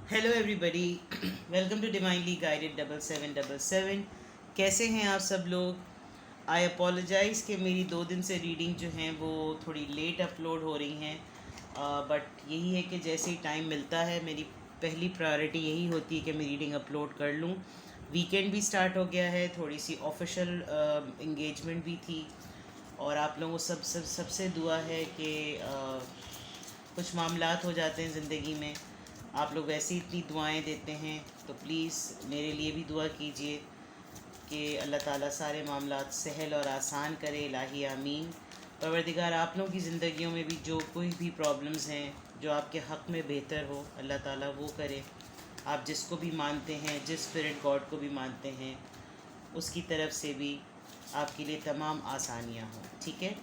Hello everybody, welcome to divinely guided 7777। कैसे हैं आप सब लोग? आई अपोलोजाइज़ कि मेरी 2 दिन से रीडिंग जो हैं वो थोड़ी लेट अपलोड हो रही हैं, बट यही है कि जैसे ही टाइम मिलता है मेरी पहली प्रायोरिटी यही होती है कि मैं रीडिंग अपलोड कर लूँ। वीकेंड भी स्टार्ट हो गया है, थोड़ी सी ऑफिशियल इंगेजमेंट भी थी, और आप लोगों को सबसे दुआ है कि कुछ मामलात हो जाते हैं ज़िंदगी में। आप लोग वैसे ही इतनी दुआएं देते हैं, तो प्लीज़ मेरे लिए भी दुआ कीजिए कि अल्लाह ताला सारे मामलात सहल और आसान करे। इलाही आमीन। परवरदिगार, आप लोगों की ज़िंदगियों में भी जो कोई भी प्रॉब्लम्स हैं जो आपके हक़ में बेहतर हो, अल्लाह ताला वो करे। आप जिसको भी मानते हैं, जिस स्पिरिट गॉड को भी मानते हैं, उसकी तरफ से भी आपके लिए तमाम आसानियाँ हों। ठीक है,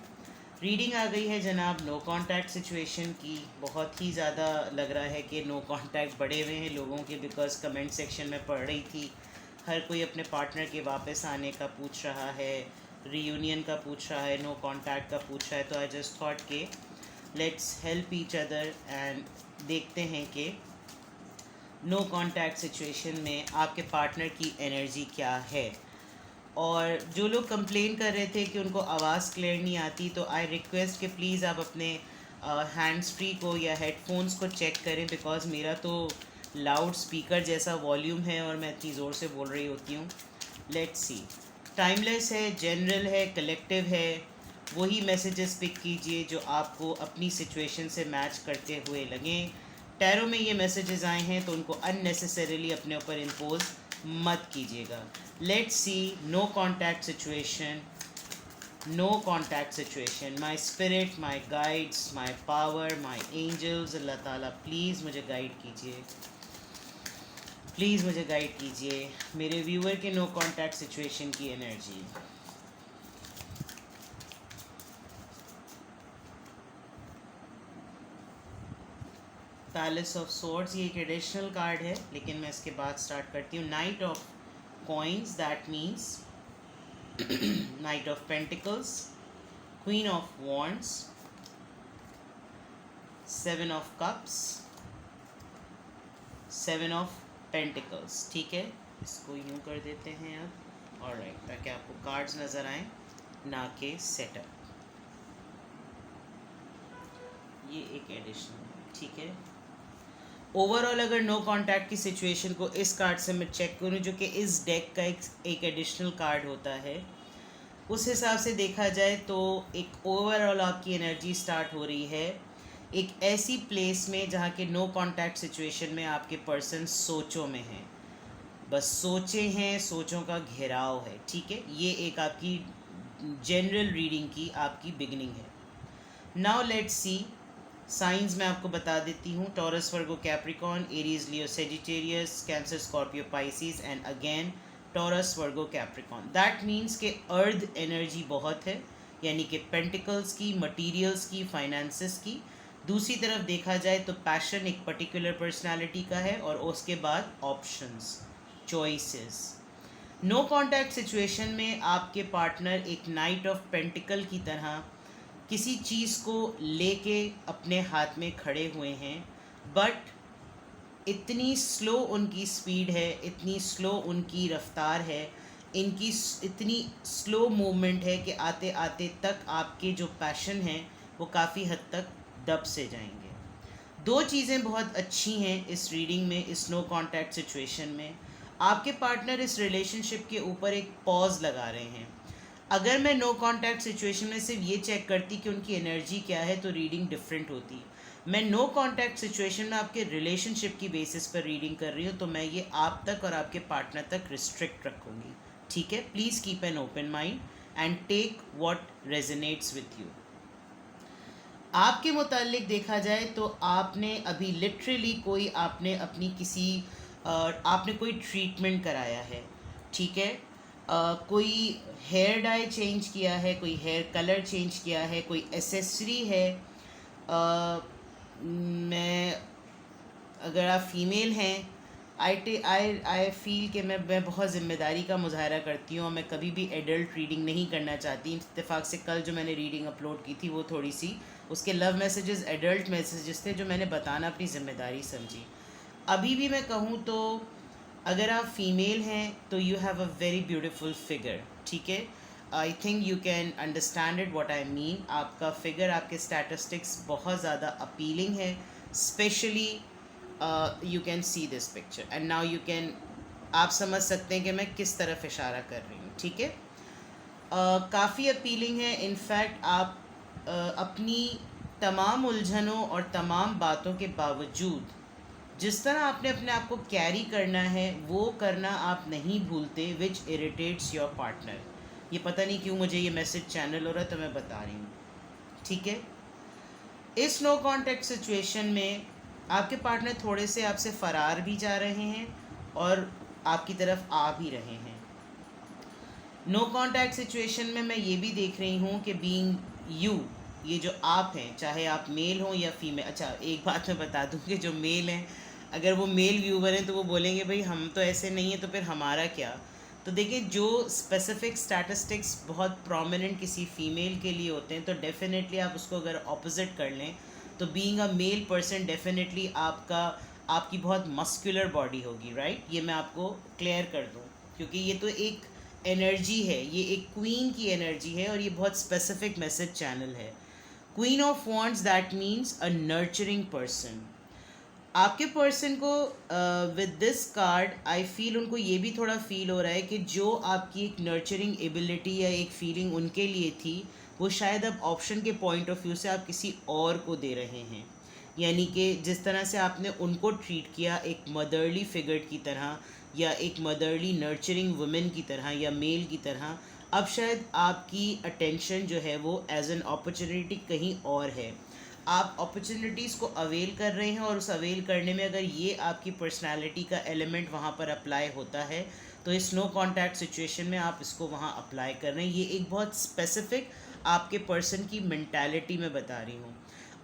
रीडिंग आ गई है जनाब नो कांटेक्ट सिचुएशन की। बहुत ही ज़्यादा लग रहा है कि नो कांटेक्ट बढ़े हुए हैं लोगों के, बिकॉज कमेंट सेक्शन में पढ़ रही थी हर कोई अपने पार्टनर के वापस आने का पूछ रहा है, रीयूनियन का पूछ रहा है, नो कांटेक्ट का पूछ रहा है। तो आई जस्ट थॉट के let's help each other and देखते हैं कि नो कांटेक्ट सिचुएशन में आपके पार्टनर की एनर्जी क्या है। और जो लोग कंप्लेन कर रहे थे कि उनको आवाज़ क्लियर नहीं आती, तो आई रिक्वेस्ट कि प्लीज़ आप अपने हैंड्स फ्री को या हेडफोन्स को चेक करें, बिकॉज़ मेरा तो लाउड स्पीकर जैसा वॉल्यूम है और मैं इतनी ज़ोर से बोल रही होती हूँ। लेट्स सी, टाइमलेस है, जनरल है, कलेक्टिव है। वही मैसेजेस पिक कीजिए जो आपको अपनी सिचुएशन से मैच करते हुए लगें। टैरो में ये मैसेजेस आए हैं तो उनको अननेसेसरीली अपने ऊपर इम्पोज मत कीजिएगा। Let's see, no contact situation, no contact situation. My spirit, my guides, my power, my angels, अल्लाह ताला प्लीज़ मुझे गाइड कीजिए, प्लीज़ मुझे गाइड कीजिए मेरे व्यूअर के नो कांटेक्ट सिचुएशन की एनर्जी। पैलेस ऑफ सोर्ड्स, ये एक एडिशनल कार्ड है, लेकिन मैं इसके बाद स्टार्ट करती हूँ। Night of coins, that means night of pentacles, queen of wands, seven of cups, seven of pentacles. ठीक है, इसको यूँ कर देते हैं अब, ऑलराइट, ताकि आपको कार्ड्स नज़र आएँ ना कि सेटअप। ये एक एडिशनल है, ठीक है। ओवरऑल अगर नो कांटेक्ट की सिचुएशन को इस कार्ड से मैं चेक करूँ, जो कि इस डेक का एक एडिशनल कार्ड होता है, उस हिसाब से देखा जाए तो एक ओवरऑल आपकी एनर्जी स्टार्ट हो रही है एक ऐसी प्लेस में जहाँ के नो कांटेक्ट सिचुएशन में आपके पर्सन सोचों में हैं, बस सोचे हैं, सोचों का घेराव है। ठीक है, ये एक आपकी जनरल रीडिंग की आपकी बिगिनिंग है। नाउ लेट्स सी, साइंस मैं आपको बता देती हूँ। Taurus, Virgo, Capricorn, Aries, Leo, Sagittarius, cancer, Scorpio, Pisces and again taurus, Virgo, Capricorn. That means के अर्थ एनर्जी बहुत है, यानी कि पेंटिकल्स की, मटीरियल्स की, फाइनेंसेस की। दूसरी तरफ देखा जाए तो पैशन एक पर्टिकुलर पर्सनालिटी का है, और उसके बाद options, choices. No contact situation में आपके पार्टनर एक नाइट ऑफ पेंटिकल की तरह किसी चीज़ को लेके अपने हाथ में खड़े हुए हैं, बट इतनी स्लो उनकी स्पीड है, इतनी स्लो उनकी रफ्तार है, इनकी इतनी स्लो मूवमेंट है कि आते आते तक आपके जो पैशन हैं वो काफ़ी हद तक दब से जाएंगे। दो चीज़ें बहुत अच्छी हैं इस रीडिंग में, इस नो कांटेक्ट सिचुएशन में। आपके पार्टनर इस रिलेशनशिप के ऊपर एक पॉज लगा रहे हैं। अगर मैं नो कांटेक्ट सिचुएशन में सिर्फ ये चेक करती कि उनकी एनर्जी क्या है, तो रीडिंग डिफरेंट होती। मैं नो कांटेक्ट सिचुएशन में आपके रिलेशनशिप की बेसिस पर रीडिंग कर रही हूँ, तो मैं ये आप तक और आपके पार्टनर तक रिस्ट्रिक्ट रखूँगी। ठीक है, please keep an open mind and take what resonates with you. आपके मुतालिक देखा जाए तो आपने अभी लिटरली कोई आपने अपनी किसी आपने कोई ट्रीटमेंट कराया है। ठीक है, कोई हेयर डाई चेंज किया है, कोई हेयर कलर चेंज किया है, कोई एसेसरी है। मैं अगर आप फीमेल हैं, आई फील कि मैं बहुत ज़िम्मेदारी का मुजाहरा करती हूँ और मैं कभी भी एडल्ट रीडिंग नहीं करना चाहती। इत्तेफाक से कल जो मैंने रीडिंग अपलोड की थी वो थोड़ी सी, उसके लव मैसेजेस एडल्ट मैसेजेस थे जो मैंने बताना अपनी ज़िम्मेदारी समझी। अभी भी मैं कहूँ तो अगर आप फीमेल हैं तो you have a very beautiful figure, ठीक है। I think you can understand it what I mean. आपका फिगर, आपके स्टैटिस्टिक्स बहुत ज़्यादा अपीलिंग है, specially you can see this picture and now you can, आप समझ सकते हैं कि मैं किस तरफ इशारा कर रही हूँ, ठीक है। काफ़ी अपीलिंग है। इनफैक्ट आप अपनी तमाम उलझनों और तमाम बातों के बावजूद जिस तरह आपने अपने आप को कैरी करना है वो करना आप नहीं भूलते, विच इरिटेट्स योर पार्टनर। ये पता नहीं क्यों मुझे ये मैसेज चैनल हो रहा है, तो मैं बता रही हूँ, ठीक है। इस नो कॉन्टैक्ट सिचुएशन में आपके पार्टनर थोड़े से आपसे फ़रार भी जा रहे हैं और आपकी तरफ आ भी रहे हैं। नो कॉन्टैक्ट सिचुएशन में मैं ये भी देख रही हूँ कि बीइंग यू, ये जो आप हैं, चाहे आप मेल हों या फीमेल। अच्छा, एक बात मैं बता दूँ कि जो मेल हैं, अगर वो मेल व्यूवर हैं तो वो बोलेंगे भाई हम तो ऐसे नहीं हैं, तो फिर हमारा क्या। तो देखिए, जो स्पेसिफिक स्टैटिस्टिक्स बहुत प्रोमिनेंट किसी फीमेल के लिए होते हैं, तो डेफिनेटली आप उसको अगर ऑपोजिट कर लें, तो being a male person definitely आपकी बहुत मस्कुलर बॉडी होगी, राइट। ये मैं आपको क्लियर कर दूँ, क्योंकि ये तो एक एनर्जी है, ये एक क्वीन की एनर्जी है और ये बहुत स्पेसिफिक मैसेज चैनल है। Queen of wants, that means a nurturing person. आपके पर्सन को with this card I feel, उनको ये भी थोड़ा फील हो रहा है कि जो आपकी एक नर्चरिंग एबिलिटी या एक फीलिंग उनके लिए थी, वो शायद अब ऑप्शन के पॉइंट ऑफ व्यू से आप किसी और को दे रहे हैं। यानी कि जिस तरह से आपने उनको ट्रीट किया एक मदरली फिगर की तरह, या एक मदरली नर्चरिंग वुमेन की तरह, या मेल की तरह, अब शायद आपकी अटेंशन जो है वो एज एन अपॉर्चुनिटी कहीं और है। आप अपॉर्चुनिटीज़ को अवेल कर रहे हैं और उस अवेल करने में अगर ये आपकी पर्सनालिटी का एलिमेंट वहाँ पर अप्लाई होता है, तो इस नो कॉन्टैक्ट सिचुएशन में आप इसको वहाँ अप्लाई कर रहे हैं। ये एक बहुत स्पेसिफिक आपके पर्सन की मेंटालिटी में बता रही हूँ।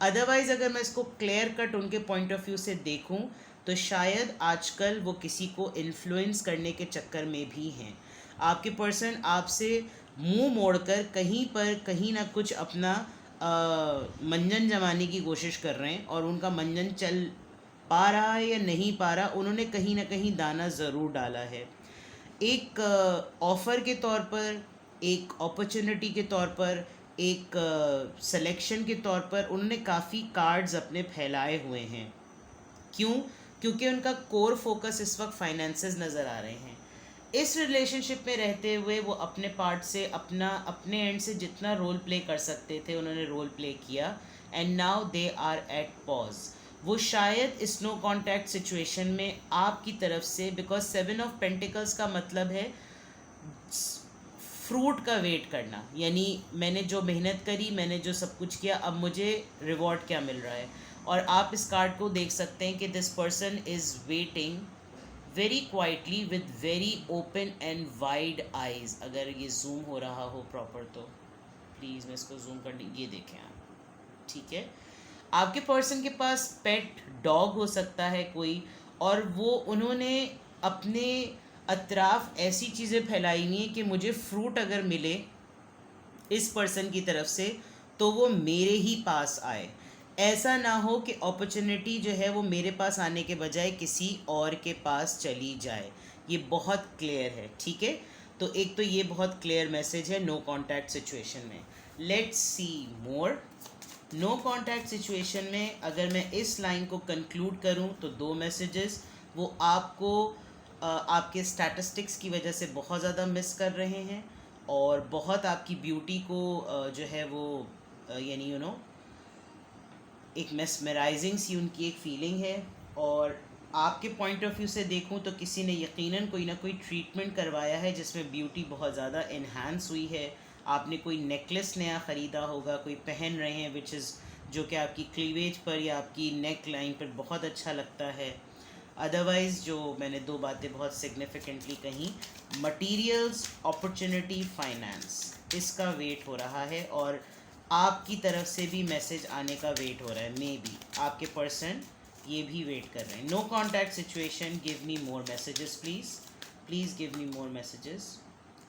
अदरवाइज़ अगर मैं इसको क्लियर कट उनके पॉइंट ऑफ व्यू से देखूँ, तो शायद आजकल वो किसी को इन्फ्लुएंस करने के चक्कर में भी हैं। आपके पर्सन आपसे मुंह मोड़कर कहीं पर कहीं ना कुछ अपना मंजन जमाने की कोशिश कर रहे हैं, और उनका मंजन चल पा रहा है या नहीं पा रहा, उन्होंने कहीं ना कहीं दाना ज़रूर डाला है। एक ऑफ़र के तौर पर, एक अपॉर्चुनिटी के तौर पर, एक सिलेक्शन के तौर पर उन्होंने काफ़ी कार्ड्स अपने फैलाए हुए हैं। क्यों? क्योंकि उनका कोर फोकस इस वक्त फाइनेंसेस नज़र आ रहे हैं। इस रिलेशनशिप में रहते हुए वो अपने पार्ट से अपने एंड से जितना रोल प्ले कर सकते थे उन्होंने रोल प्ले किया, and now they are at pause. वो शायद इस नो कॉन्टैक्ट सिचुएशन में आपकी तरफ से, बिकॉज 7 ऑफ पेंटिकल्स का मतलब है फ्रूट का वेट करना, यानी मैंने जो मेहनत करी, मैंने जो सब कुछ किया, अब मुझे रिवॉर्ड क्या मिल रहा है। और आप इस कार्ड को देख सकते हैं कि this person is waiting very quietly with very open and wide eyes. अगर ये जूम हो रहा हो प्रॉपर तो प्लीज़ मैं इसको जूम करने, ये देखें आप, ठीक है। आपके पर्सन के पास पेट डॉग हो सकता है कोई, और वो उन्होंने अपने अतराफ ऐसी चीज़ें फैलाई हुई हैं कि मुझे फ्रूट अगर मिले इस पर्सन की तरफ से तो वो मेरे ही पास आए। ऐसा ना हो कि अपॉर्चुनिटी जो है वो मेरे पास आने के बजाय किसी और के पास चली जाए। ये बहुत क्लियर है, ठीक है। तो एक तो ये बहुत क्लियर मैसेज है नो कॉन्टैक्ट सिचुएशन में। Let's see more. No contact situation में अगर मैं इस लाइन को कंक्लूड करूं तो 2 मैसेजेस, वो आपको आपके स्टैटिस्टिक्स की वजह से बहुत ज़्यादा मिस कर रहे हैं, और बहुत आपकी ब्यूटी को जो है वो यानी एक मेस्मराइजिंग सी उनकी एक फीलिंग है। और आपके पॉइंट ऑफ व्यू से देखूं तो किसी ने यकीनन कोई ना कोई ट्रीटमेंट करवाया है जिसमें ब्यूटी बहुत ज़्यादा इन्हांस हुई है। आपने कोई नेकलेस नया ख़रीदा होगा, कोई पहन रहे हैं, विच इज़ जो कि आपकी क्लीवेज पर या आपकी नेक लाइन पर बहुत अच्छा लगता है। अदरवाइज़ जो मैंने 2 बातें बहुत सिग्निफिकेंटली कहीं, मटीरियल्स, अपॉर्चुनिटी, फाइनेंस, इसका वेट हो रहा है, और आपकी तरफ से भी मैसेज आने का वेट हो रहा है। मे बी आपके पर्सन ये भी वेट कर रहे हैं। No contact situation, give me more messages please, please give me more messages.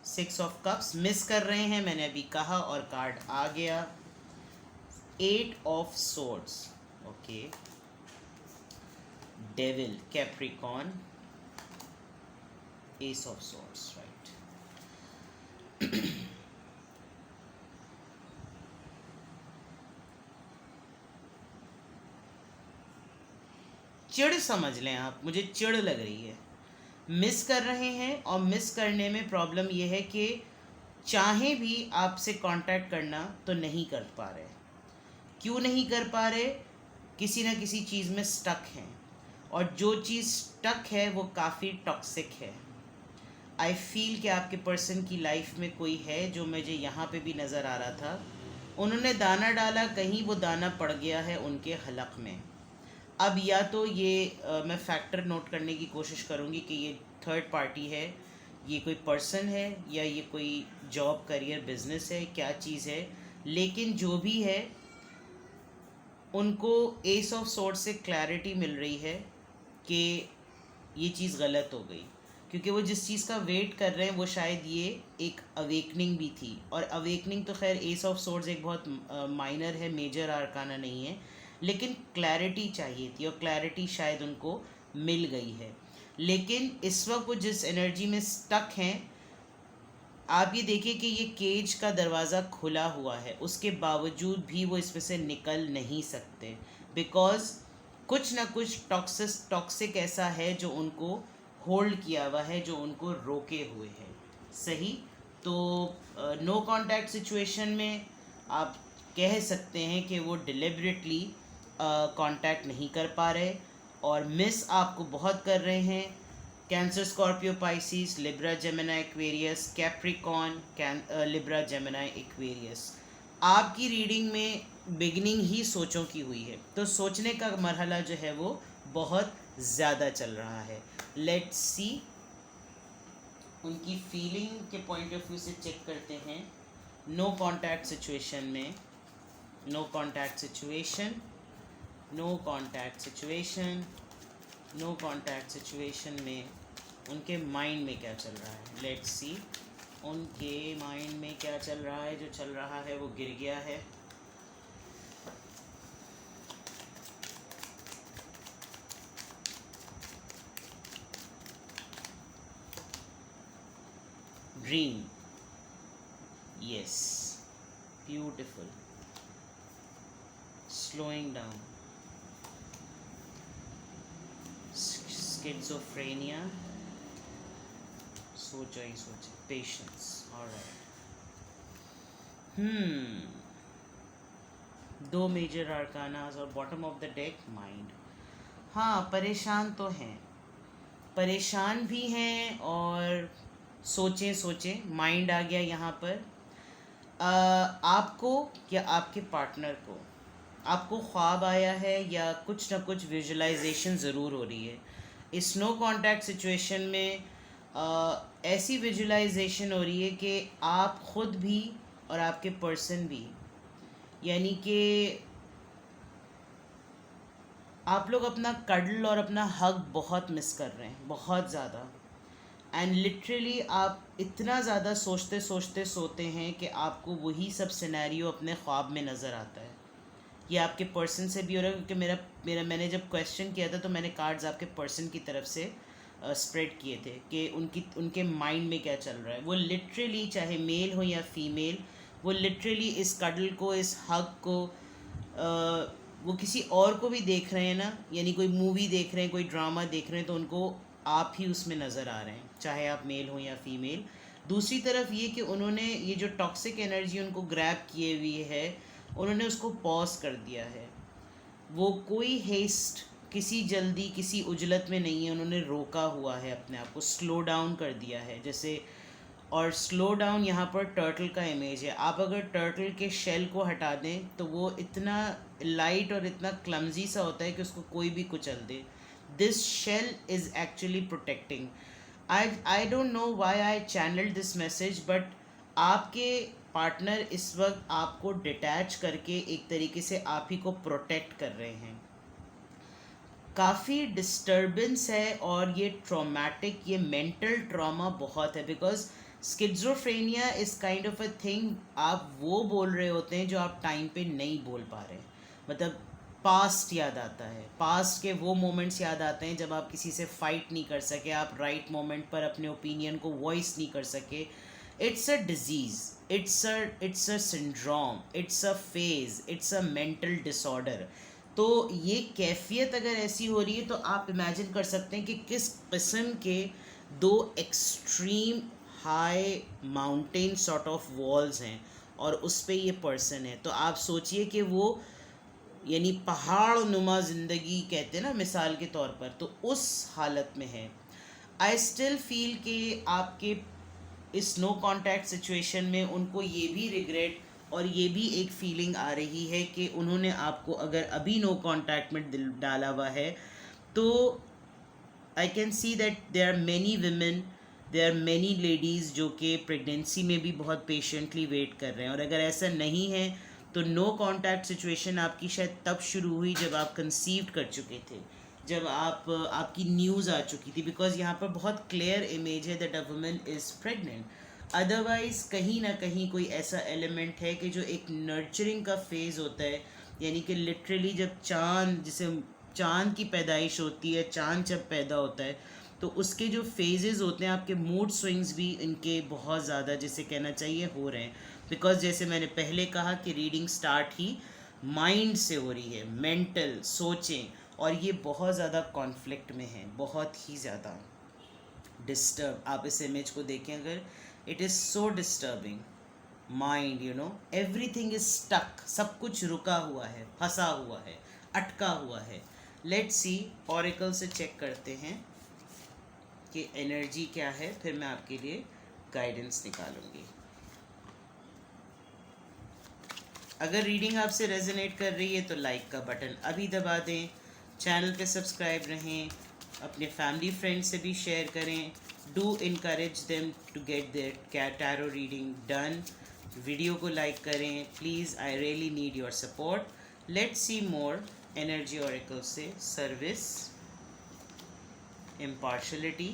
6 of cups miss कर रहे हैं, मैंने अभी कहा, और कार्ड आ गया 8 of swords. Okay, devil, Capricorn, S of swords, right. चिड़ समझ लें आप, मुझे चिड़ लग रही है, मिस कर रहे हैं, और मिस करने में प्रॉब्लम ये है कि चाहे भी आपसे कांटेक्ट करना तो नहीं कर पा रहे। क्यों नहीं कर पा रहे? किसी ना किसी चीज़ में स्टक हैं, और जो चीज़ स्टक है वो काफ़ी टॉक्सिक है। आई फील कि आपके पर्सन की लाइफ में कोई है, जो मुझे यहाँ पे भी नज़र आ रहा था, उन्होंने दाना डाला, कहीं वो दाना पड़ गया है उनके हलक में। अब या तो ये मैं फैक्टर नोट करने की कोशिश करूँगी कि ये थर्ड पार्टी है, ये कोई पर्सन है, या ये कोई जॉब, करियर, बिजनेस है, क्या चीज़ है, लेकिन जो भी है उनको एस ऑफ सोर्ड से क्लैरिटी मिल रही है कि ये चीज़ गलत हो गई, क्योंकि वो जिस चीज़ का वेट कर रहे हैं वो शायद ये एक अवेकनिंग भी थी। और अवेकनिंग तो खैर एस ऑफ सोर्ड्स एक बहुत माइनर है, मेजर आर्काना नहीं है, लेकिन क्लैरिटी चाहिए थी, और क्लैरिटी शायद उनको मिल गई है। लेकिन इस वक्त वो जिस एनर्जी में स्टक हैं, आप ये देखिए कि ये केज का दरवाज़ा खुला हुआ है, उसके बावजूद भी वो इसमें से निकल नहीं सकते, बिकॉज़ कुछ ना कुछ टॉक्सिक ऐसा है जो उनको होल्ड किया हुआ है, जो उनको रोके हुए है। सही। तो नो कांटेक्ट सिचुएशन में आप कह सकते हैं कि वो डिलिबरेटली कांटेक्ट नहीं कर पा रहे, और मिस आपको बहुत कर रहे हैं। Cancer, Scorpio, Pisces, Libra, Gemini, Aquarius, Capricorn, Libra, Gemini, Aquarius. आपकी रीडिंग में बिगनिंग ही सोचों की हुई है, तो सोचने का मरहला जो है वो बहुत ज़्यादा चल रहा है। लेट्स सी, उनकी फीलिंग के पॉइंट ऑफ व्यू से चेक करते हैं। नो कांटेक्ट सिचुएशन में, no contact situation, no contact situation, no contact situation में उनके माइंड में क्या चल रहा है। लेट्स सी, उनके माइंड में क्या चल रहा है। जो चल रहा है वो गिर गया है। Dream, yes, beautiful, slowing down, schizophrenia, सोचा ही सोचा, पेशेंस, ऑलराइट। दो मेजर आर्कानास और bottom of the deck mind. हाँ, परेशान तो हैं, परेशान भी हैं, और सोचें माइंड आ गया यहाँ पर। आपको या आपके पार्टनर को, आपको ख्वाब आया है या कुछ ना कुछ विजुलाइजेशन ज़रूर हो रही है। इस नो कांटेक्ट सिचुएशन में ऐसी विजुलाइजेशन हो रही है कि आप ख़ुद भी और आपके पर्सन भी, यानी कि आप लोग अपना कडल और अपना हग बहुत मिस कर रहे हैं, बहुत ज़्यादा। एंड लिटरली आप इतना ज़्यादा सोचते सोचते सोते हैं कि आपको वही सब सिनेरियो अपने ख्वाब में नज़र आता है। ये आपके पर्सन से भी हो रहा है, क्योंकि मेरा मैंने जब क्वेश्चन किया था तो मैंने कार्ड्स आपके पर्सन की तरफ से स्प्रेड किए थे कि उनके माइंड में क्या चल रहा है। वो लिटरली, चाहे मेल हो या फीमेल, वो लिटरली इस कडल को, इस हग को, वो किसी और को भी देख रहे हैं ना, यानी कोई मूवी देख रहे हैं, कोई ड्रामा देख रहे हैं, तो उनको आप ही उसमें नज़र आ रहे हैं, चाहे आप मेल हो या फीमेल। दूसरी तरफ ये कि उन्होंने ये जो टॉक्सिक एनर्जी उनको ग्रैब किए हुई है, उन्होंने उसको पॉज कर दिया है। वो कोई हेस्ट, किसी जल्दी, किसी उजलत में नहीं है, उन्होंने रोका हुआ है अपने आप को, स्लो डाउन कर दिया है जैसे। और स्लो डाउन यहाँ पर टर्टल का इमेज है। आप अगर टर्टल के शेल को हटा दें तो वो इतना लाइट और इतना क्लमजी सा होता है कि उसको कोई भी कुचल दे। This shell is actually protecting. I don't know why I channelled this message, but आपके पार्टनर इस वक्त आपको डिटैच करके एक तरीके से आप ही को प्रोटेक्ट कर रहे हैं। काफ़ी डिस्टर्बेंस है, और ये ट्रॉमेटिक, ये मेंटल ट्रॉमा बहुत है, because schizophrenia is kind of a thing. आप वो बोल रहे होते हैं जो आप टाइम पे नहीं बोल पा रहे। मतलब पास्ट याद आता है, पास्ट के वो मोमेंट्स याद आते हैं जब आप किसी से फाइट नहीं कर सके, आप राइट मोमेंट पर अपने ओपिनियन को वॉइस नहीं कर सके. It's a disease, it's a syndrome, it's a phase, it's a mental disorder. तो ये कैफियत अगर ऐसी हो रही है तो आप इमेजिन कर सकते हैं कि किस किस्म के दो extreme high mountain sort of walls हैं और उस पे ये पर्सन है. तो आप सोचिए कि वो यानी पहाड़ नुमा ज़िंदगी कहते हैं ना मिसाल के तौर पर, तो उस हालत में है. आई स्टिल फील कि आपके इस नो कांटेक्ट सिचुएशन में उनको ये भी रिग्रेट और ये भी एक फीलिंग आ रही है कि उन्होंने आपको अगर अभी नो कांटेक्ट में दिल डाला हुआ है तो I can see that there are many women, there are many ladies जो कि प्रेगनेंसी में भी बहुत पेशेंटली वेट कर रहे हैं. और अगर ऐसा नहीं है तो नो कांटेक्ट सिचुएशन आपकी शायद तब शुरू हुई जब आप कंसीव कर चुके थे, जब आपकी न्यूज़ आ चुकी थी. बिकॉज यहाँ पर बहुत क्लियर इमेज है that a woman is pregnant. Otherwise कहीं ना कहीं कोई ऐसा एलिमेंट है कि जो एक नर्चरिंग का फेज़ होता है, यानी कि लिटरली जब चाँद, जिसे चाँद की पैदाइश होती है, चाँद जब पैदा होता है तो उसके जो फेजेस होते हैं, आपके मूड स्विंग्स भी इनके बहुत ज़्यादा, जिसे कहना चाहिए, हो रहे हैं. बिकॉज जैसे मैंने पहले कहा कि रीडिंग स्टार्ट ही माइंड से हो रही है, मेंटल सोचें, और ये बहुत ज़्यादा कॉन्फ्लिक्ट में है, बहुत ही ज़्यादा डिस्टर्ब. आप इस इमेज को देखें अगर, it is so disturbing. Mind, you know, everything is stuck, सब कुछ रुका हुआ है, फंसा हुआ है, अटका हुआ है. लेट्स सी, ऑरेकल से चेक करते हैं कि एनर्जी क्या है, फिर मैं आपके लिए गाइडेंस निकालूंगी. अगर रीडिंग आपसे रेजोनेट कर रही है तो लाइक का बटन अभी दबा दें, चैनल पे सब्सक्राइब रहें, अपने फैमिली फ्रेंड से भी शेयर करें. Do encourage them to get their tarot reading done. Video को लाइक करें please, I really need your support. Let's see more energy oracle से. Service, impartiality,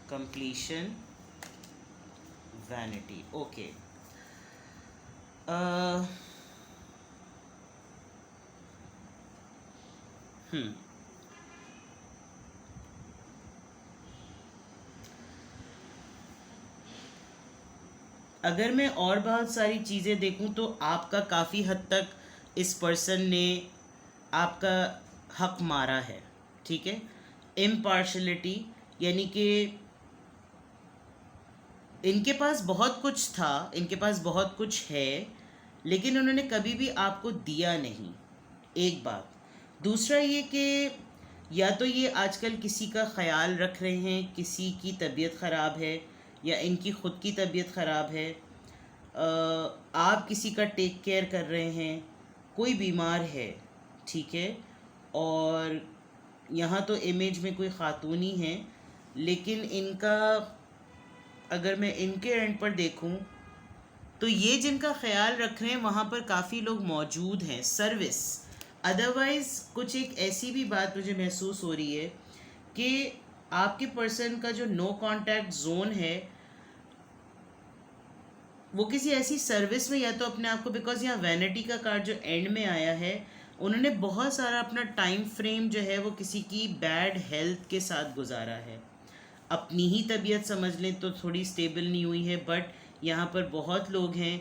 completion, vanity. Okay. अगर मैं और बहुत सारी चीज़ें देखूं तो आपका काफ़ी हद तक इस पर्सन ने आपका हक मारा है, ठीक है. इम्पार्शलिटी यानी कि इनके पास बहुत कुछ था, इनके पास बहुत कुछ है, लेकिन उन्होंने कभी भी आपको दिया नहीं, एक बात. दूसरा ये कि या तो ये आजकल किसी का ख्याल रख रहे हैं, किसी की तबीयत ख़राब है या इनकी ख़ुद की तबीयत ख़राब है, आप किसी का टेक केयर कर रहे हैं, कोई बीमार है, ठीक है. और यहाँ तो इमेज में कोई ख़ातून ही है, लेकिन इनका अगर मैं इनके एंड पर देखूँ तो ये जिनका ख्याल रख रहे हैं वहाँ पर काफ़ी लोग मौजूद हैं. सर्विस. अदरवाइज़ कुछ एक ऐसी भी बात मुझे महसूस हो रही है कि आपके पर्सन का जो नो कांटेक्ट जोन है वो किसी ऐसी सर्विस में, या तो अपने आप को, बिकॉज यहाँ वैनिटी का कार्ड जो एंड में आया है, उन्होंने बहुत सारा अपना टाइम फ्रेम जो है वो किसी की बैड हेल्थ के साथ गुजारा है. अपनी ही तबीयत समझ लें तो थोड़ी स्टेबल नहीं हुई है, बट यहाँ पर बहुत लोग हैं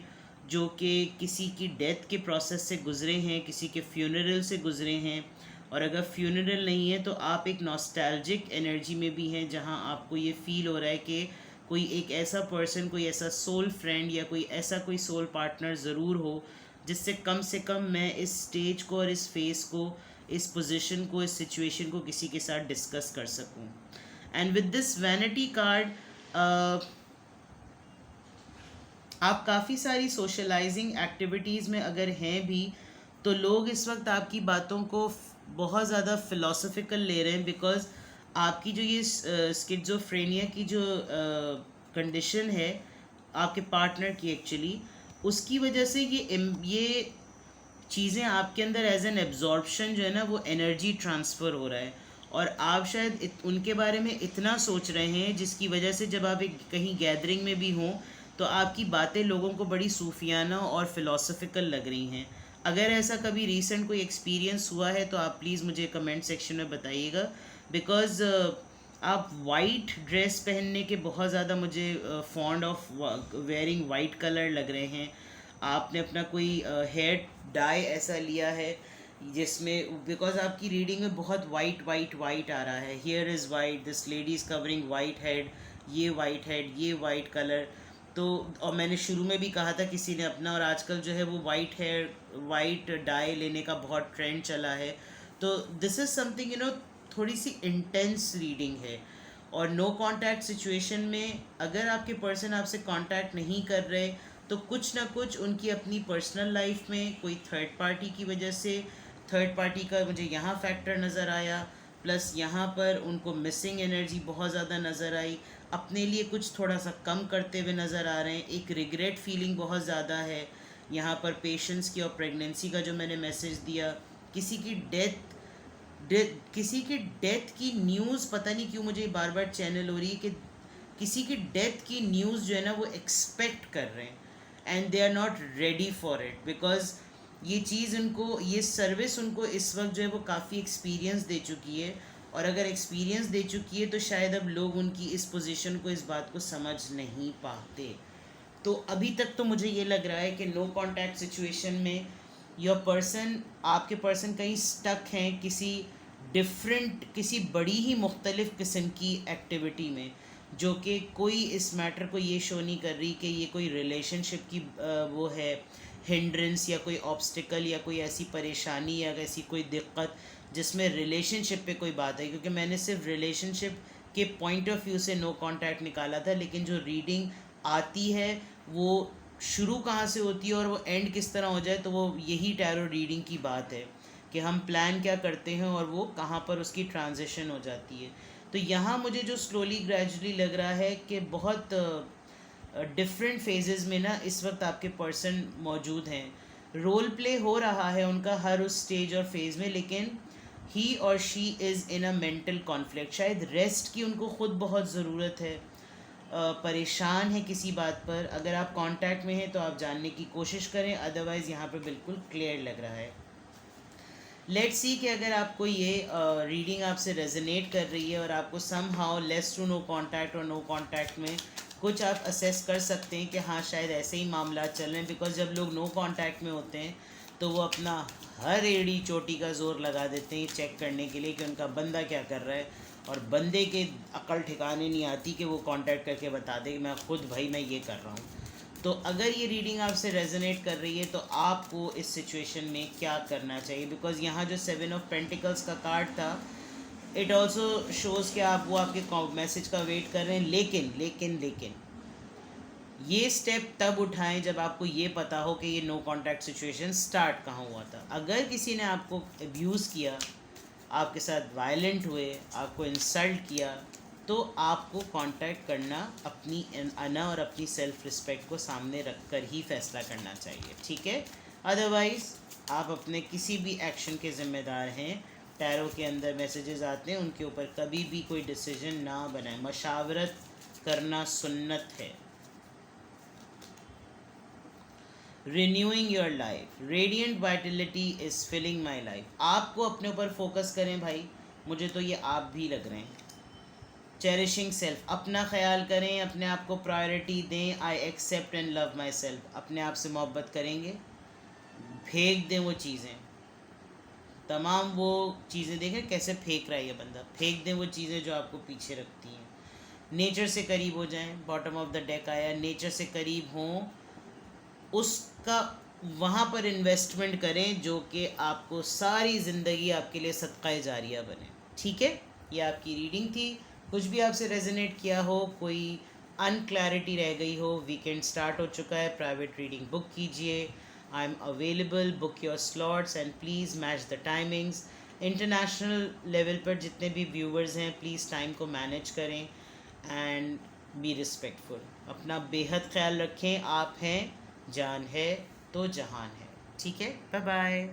जो कि किसी की डेथ के प्रोसेस से गुज़रे हैं, किसी के फ्यूनरल से गुज़रे हैं. और अगर फ्यूनरल नहीं है तो आप एक नॉस्टैल्जिक एनर्जी में भी हैं, जहाँ आपको ये फील हो रहा है कि कोई एक ऐसा पर्सन, कोई ऐसा सोल फ्रेंड या कोई ऐसा कोई सोल पार्टनर ज़रूर हो जिससे कम से कम मैं इस स्टेज को और इस फेस को, इस पोजीशन को, इस सिचुएशन को किसी के साथ डिस्कस कर सकूं. And with this vanity card आप काफ़ी सारी सोशलाइजिंग एक्टिविटीज़ में अगर हैं भी तो लोग इस वक्त आपकी बातों को बहुत ज़्यादा फ़िलोसफिकल ले रहे हैं, बिकॉज आपकी जो ये स्किज़ोफ्रेनिया की जो कंडीशन है आपके पार्टनर की, एक्चुअली उसकी वजह से ये चीज़ें आपके अंदर एज एन एब्जॉर्प्शन जो है ना वो एनर्जी ट्रांसफ़र हो रहा है. और आप शायद उनके बारे में इतना सोच रहे हैं जिसकी वजह से जब आप एक कहीं गैदरिंग में भी हों तो आपकी बातें लोगों को बड़ी सूफियाना और फ़िलोसफिकल लग रही हैं. अगर ऐसा कभी रिसेंट कोई एक्सपीरियंस हुआ है तो आप प्लीज़ मुझे कमेंट सेक्शन में बताइएगा, बिकॉज़ आप वाइट ड्रेस पहनने के बहुत ज़्यादा मुझे fond of wearing white colour लग रहे हैं। आपने अपना कोई हेयर डाई ऐसा लिया है जिसमें, बिकॉज आपकी रीडिंग में बहुत वाइट वाइट वाइट आ रहा है, here is white, this lady is covering white head, ये वाइट हेड, ये वाइट कलर। तो और मैंने शुरू में भी कहा था किसी ने अपना, और आजकल जो है वो वाइट हेयर वाइट डाई लेने का बहुत ट्रेंड चला है। तो दिस इज़ समथिंग थोड़ी सी इंटेंस रीडिंग है। और नो कांटेक्ट सिचुएशन में अगर आपके पर्सन आपसे कांटेक्ट नहीं कर रहे तो कुछ ना कुछ उनकी अपनी पर्सनल लाइफ में कोई थर्ड पार्टी की वजह से, थर्ड पार्टी का मुझे यहाँ फैक्टर नज़र आया, प्लस यहाँ पर उनको मिसिंग एनर्जी बहुत ज़्यादा नज़र आई, अपने लिए कुछ थोड़ा सा कम करते हुए नज़र आ रहे हैं, एक रिग्रेट फीलिंग बहुत ज़्यादा है यहाँ पर पेशेंस की और प्रेगनेंसी का जो मैंने मैसेज दिया। किसी की डेथ की न्यूज़, पता नहीं क्यों मुझे बार बार चैनल हो रही है कि किसी की डेथ की न्यूज़ जो है ना वो एक्सपेक्ट कर रहे हैं and they are not ready for it, because ये चीज़ उनको, ये सर्विस उनको इस वक्त जो है वो काफ़ी एक्सपीरियंस दे चुकी है। और अगर एक्सपीरियंस दे चुकी है तो शायद अब लोग उनकी इस पोजीशन को, इस बात को समझ नहीं पाते। तो अभी तक तो मुझे ये लग रहा है कि नो कांटेक्ट सिचुएशन में योर पर्सन, आपके पर्सन कहीं स्टक हैं किसी डिफरेंट, किसी बड़ी ही मुख्तलिफ़ किस्म की एक्टिविटी में, जो कि कोई इस मैटर को ये शो नहीं कर रही कि ये कोई रिलेशनशिप की वो है हिंड्रेंस, या कोई ऑब्स्टिकल, या कोई ऐसी परेशानी, या ऐसी कोई दिक्कत जिसमें रिलेशनशिप पे कोई बात है। क्योंकि मैंने सिर्फ रिलेशनशिप के पॉइंट ऑफ व्यू से नो कांटेक्ट निकाला था, लेकिन जो रीडिंग आती है वो शुरू कहाँ से होती है और वो एंड किस तरह हो जाए, तो वो यही टैरो रीडिंग की बात है कि हम प्लान क्या करते हैं और वो कहाँ पर उसकी ट्रांजिशन हो जाती है। तो यहाँ मुझे जो स्लोली ग्रेजुअली लग रहा है कि बहुत डिफरेंट फेजेस में ना इस वक्त आपके पर्सन मौजूद हैं। रोल प्ले हो रहा है उनका हर उस स्टेज और फेज़ में, लेकिन ही और she is in a mental conflict. शायद रेस्ट की उनको ख़ुद बहुत ज़रूरत है, परेशान है किसी बात पर। अगर आप कांटेक्ट में हैं तो आप जानने की कोशिश करें, अदरवाइज़ यहाँ पे बिल्कुल क्लियर लग रहा है। लेट्स सी कि अगर आपको ये रीडिंग आपसे रेजोनेट कर रही है और आपको somehow less to no contact और नो कांटेक्ट में कुछ आप असेस कर सकते हैं कि हाँ शायद ऐसे ही मामला चल रहे हैं। बिकॉज जब लोग नो कांटेक्ट में होते हैं तो वो अपना हर एड़ी चोटी का ज़ोर लगा देते हैं चेक करने के लिए कि उनका बंदा क्या कर रहा है, और बंदे के अकल ठिकाने नहीं आती कि वो कांटेक्ट करके बता दे कि मैं खुद भाई मैं ये कर रहा हूँ। तो अगर ये रीडिंग आपसे रेजोनेट कर रही है तो आपको इस सिचुएशन में क्या करना चाहिए, बिकॉज यहाँ जो 7 ऑफ पेंटिकल्स का कार्ड था, इट ऑल्सो शोज़ कि आप वो आपके मैसेज का वेट कर रहे हैं। लेकिन ये स्टेप तब उठाएं जब आपको ये पता हो कि ये नो कांटेक्ट सिचुएशन स्टार्ट कहाँ हुआ था। अगर किसी ने आपको अब्यूज़ किया, आपके साथ वायलेंट हुए, आपको इंसल्ट किया, तो आपको कांटेक्ट करना अपनी अना और अपनी सेल्फ रिस्पेक्ट को सामने रख कर ही फैसला करना चाहिए, ठीक है। अदरवाइज़ आप अपने किसी भी एक्शन के ज़िम्मेदार हैं। टैरो के अंदर मैसेजेस आते हैं, उनके ऊपर कभी भी कोई डिसीजन ना बनाएं। मशावरत करना सुन्नत है। Renewing your life, radiant vitality is filling my life. आपको अपने ऊपर फोकस करें भाई, मुझे तो ये आप भी लग रहे हैं। चेरिशिंग सेल्फ, अपना ख्याल करें, अपने आप को प्रायोरिटी दें। I accept and love myself, अपने आप से मोहब्बत करेंगे। फेंक दें वो चीज़ें, तमाम वो चीज़ें, देखें कैसे फेंक रहा है ये बंदा, फेंक दें वो चीज़ें जो आपको पीछे रखती हैं। नेचर से करीब हो जाएं, बॉटम ऑफ द डेक आया, नेचर से करीब हों, उसका वहाँ पर इन्वेस्टमेंट करें जो कि आपको सारी ज़िंदगी आपके लिए सदका जारिया बने, ठीक है। ये आपकी रीडिंग थी। कुछ भी आपसे रेजोनेट किया हो, कोई अनक्लैरिटी रह गई हो, वीकेंड स्टार्ट हो चुका है, प्राइवेट रीडिंग बुक कीजिए। I am available, book your slots and please match the timings. International level पर जितने भी व्यूवर्स हैं प्लीज़ टाइम को मैनेज करें एंड बी रिस्पेक्टफुल। अपना बेहद ख्याल रखें। आप हैं, जान है तो जहान है, ठीक है। Bye bye.